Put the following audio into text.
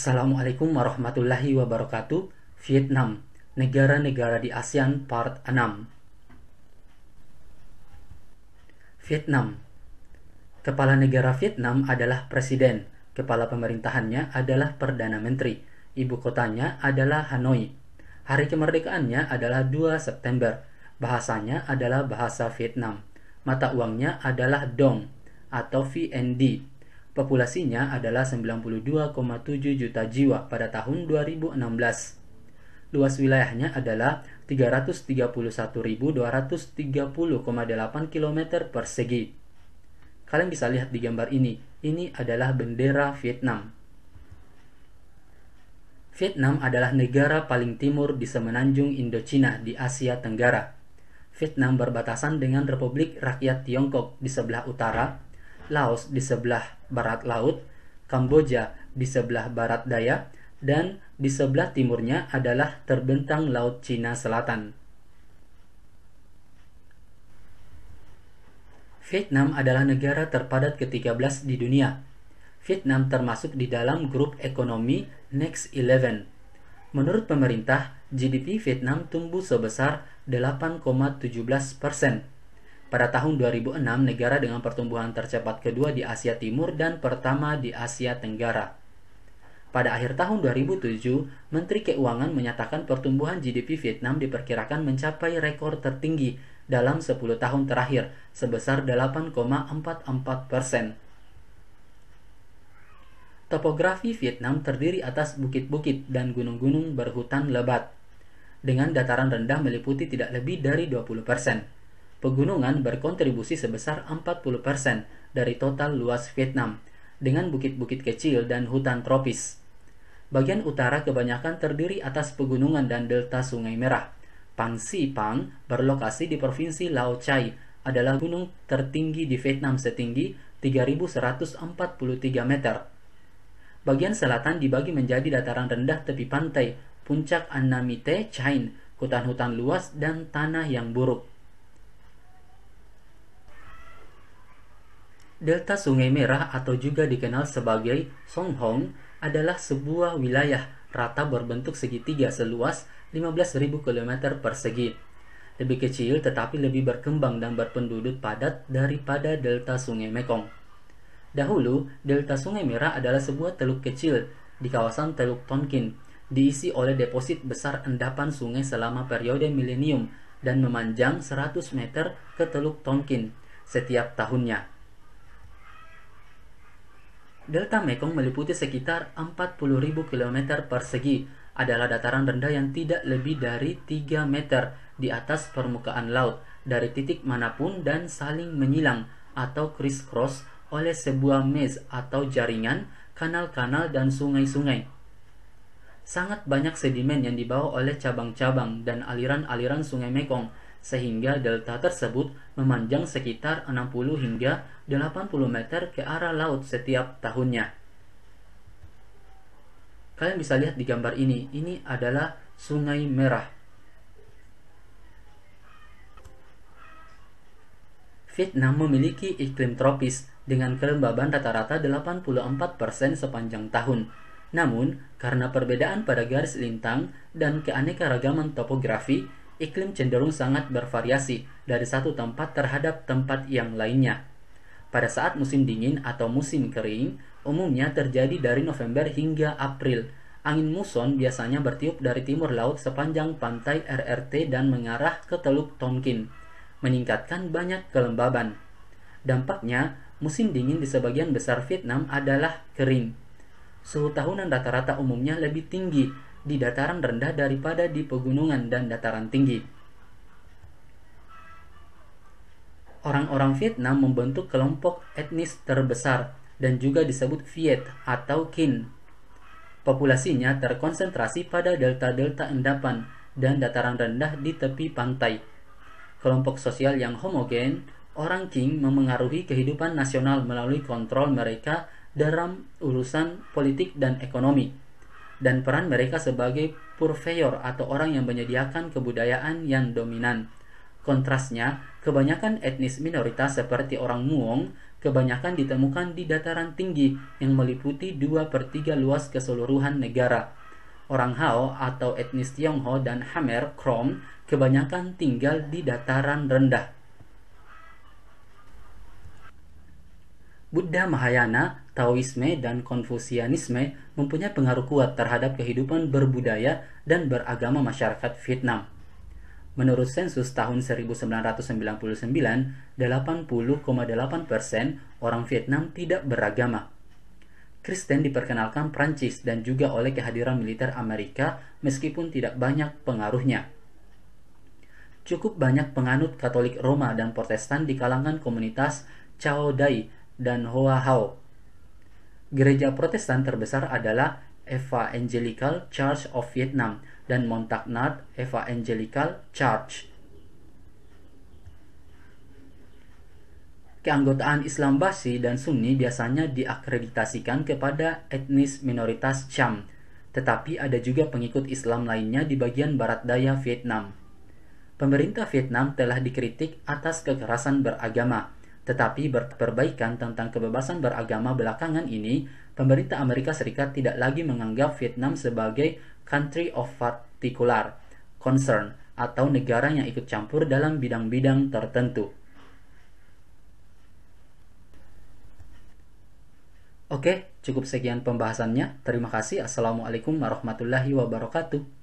Assalamualaikum warahmatullahi wabarakatuh. Vietnam, negara-negara di ASEAN Part 6. Vietnam. Kepala negara Vietnam adalah presiden. Kepala pemerintahannya adalah Perdana Menteri. Ibu kotanya adalah Hanoi. Hari kemerdekaannya adalah 2 September. Bahasanya adalah bahasa Vietnam. Mata uangnya adalah Dong atau VND. Populasinya adalah 92,7 juta jiwa pada tahun 2016. Luas wilayahnya adalah 331.230,8 km persegi. Kalian bisa lihat di gambar ini. Ini adalah bendera Vietnam. Vietnam adalah negara paling timur di semenanjung Indochina di Asia Tenggara. Vietnam berbatasan dengan Republik Rakyat Tiongkok di sebelah utara, Laos di sebelah barat laut, Kamboja di sebelah barat daya, dan di sebelah timurnya adalah terbentang Laut Cina Selatan. Vietnam adalah negara terpadat ke-13 di dunia. Vietnam termasuk di dalam grup ekonomi Next 11. Menurut pemerintah, GDP Vietnam tumbuh sebesar 8,17%. Pada tahun 2006, negara dengan pertumbuhan tercepat kedua di Asia Timur dan pertama di Asia Tenggara. Pada akhir tahun 2007, Menteri Keuangan menyatakan pertumbuhan GDP Vietnam diperkirakan mencapai rekor tertinggi dalam 10 tahun terakhir, sebesar 8,44%. Topografi Vietnam terdiri atas bukit-bukit dan gunung-gunung berhutan lebat, dengan dataran rendah meliputi tidak lebih dari 20%. Pegunungan berkontribusi sebesar 40% dari total luas Vietnam, dengan bukit-bukit kecil dan hutan tropis. Bagian utara kebanyakan terdiri atas pegunungan dan delta Sungai Merah. Phan Xi Pang berlokasi di Provinsi Lao Cai, adalah gunung tertinggi di Vietnam setinggi 3.143 meter. Bagian selatan dibagi menjadi dataran rendah tepi pantai, puncak Annamite Chain, hutan-hutan luas, dan tanah yang buruk. Delta Sungai Merah atau juga dikenal sebagai Song Hong adalah sebuah wilayah rata berbentuk segitiga seluas 15.000 km persegi. Lebih kecil tetapi lebih berkembang dan berpenduduk padat daripada Delta Sungai Mekong. Dahulu, Delta Sungai Merah adalah sebuah teluk kecil di kawasan Teluk Tonkin, diisi oleh deposit besar endapan sungai selama periode milenium dan memanjang 100 meter ke Teluk Tonkin setiap tahunnya. Delta Mekong meliputi sekitar 40.000 km persegi, adalah dataran rendah yang tidak lebih dari 3 meter di atas permukaan laut dari titik manapun dan saling menyilang atau criss-cross oleh sebuah mez atau jaringan kanal-kanal dan sungai-sungai. Sangat banyak sedimen yang dibawa oleh cabang-cabang dan aliran-aliran sungai Mekong, sehingga delta tersebut memanjang sekitar 60 hingga 80 meter ke arah laut setiap tahunnya. Kalian bisa lihat di gambar ini adalah Sungai Merah. Vietnam memiliki iklim tropis dengan kelembaban rata-rata 84% sepanjang tahun. Namun, karena perbedaan pada garis lintang dan keanekaragaman topografi, iklim cenderung sangat bervariasi dari satu tempat terhadap tempat yang lainnya. Pada saat musim dingin atau musim kering, umumnya terjadi dari November hingga April. Angin muson biasanya bertiup dari timur laut sepanjang pantai RRT dan mengarah ke Teluk Tonkin, meningkatkan banyak kelembaban. Dampaknya, musim dingin di sebagian besar Vietnam adalah kering. Suhu tahunan rata-rata umumnya lebih tinggi di dataran rendah daripada di pegunungan dan dataran tinggi. Orang-orang Vietnam membentuk kelompok etnis terbesar dan juga disebut Viet atau Kinh. Populasinya terkonsentrasi pada delta-delta endapan dan dataran rendah di tepi pantai. Kelompok sosial yang homogen, orang Kinh memengaruhi kehidupan nasional melalui kontrol mereka dalam urusan politik dan ekonomi, dan peran mereka sebagai purveyor atau orang yang menyediakan kebudayaan yang dominan. Kontrasnya, kebanyakan etnis minoritas seperti orang Muong kebanyakan ditemukan di dataran tinggi yang meliputi 2/3 luas keseluruhan negara. Orang Hao atau etnis Tionghoa dan Khmer Krom kebanyakan tinggal di dataran rendah. Buddha Mahayana, Taoisme, dan Konfusianisme mempunyai pengaruh kuat terhadap kehidupan berbudaya dan beragama masyarakat Vietnam. Menurut sensus tahun 1999, 80,8% orang Vietnam tidak beragama. Kristen diperkenalkan Prancis dan juga oleh kehadiran militer Amerika meskipun tidak banyak pengaruhnya. Cukup banyak penganut Katolik Roma dan Protestan di kalangan komunitas Chao Dai dan Hoa Hao. Gereja Protestan terbesar adalah Evangelical Church of Vietnam dan Montagnard Evangelical Church. Keanggotaan Islam Basi dan Sunni biasanya diakreditasikan kepada etnis minoritas Cham, tetapi ada juga pengikut Islam lainnya di bagian barat daya Vietnam. Pemerintah Vietnam telah dikritik atas kekerasan beragama, tetapi perbaikan tentang kebebasan beragama belakangan ini, pemerintah Amerika Serikat tidak lagi menganggap Vietnam sebagai country of particular concern atau negara yang ikut campur dalam bidang-bidang tertentu. Oke, cukup sekian pembahasannya. Terima kasih. Assalamualaikum warahmatullahi wabarakatuh.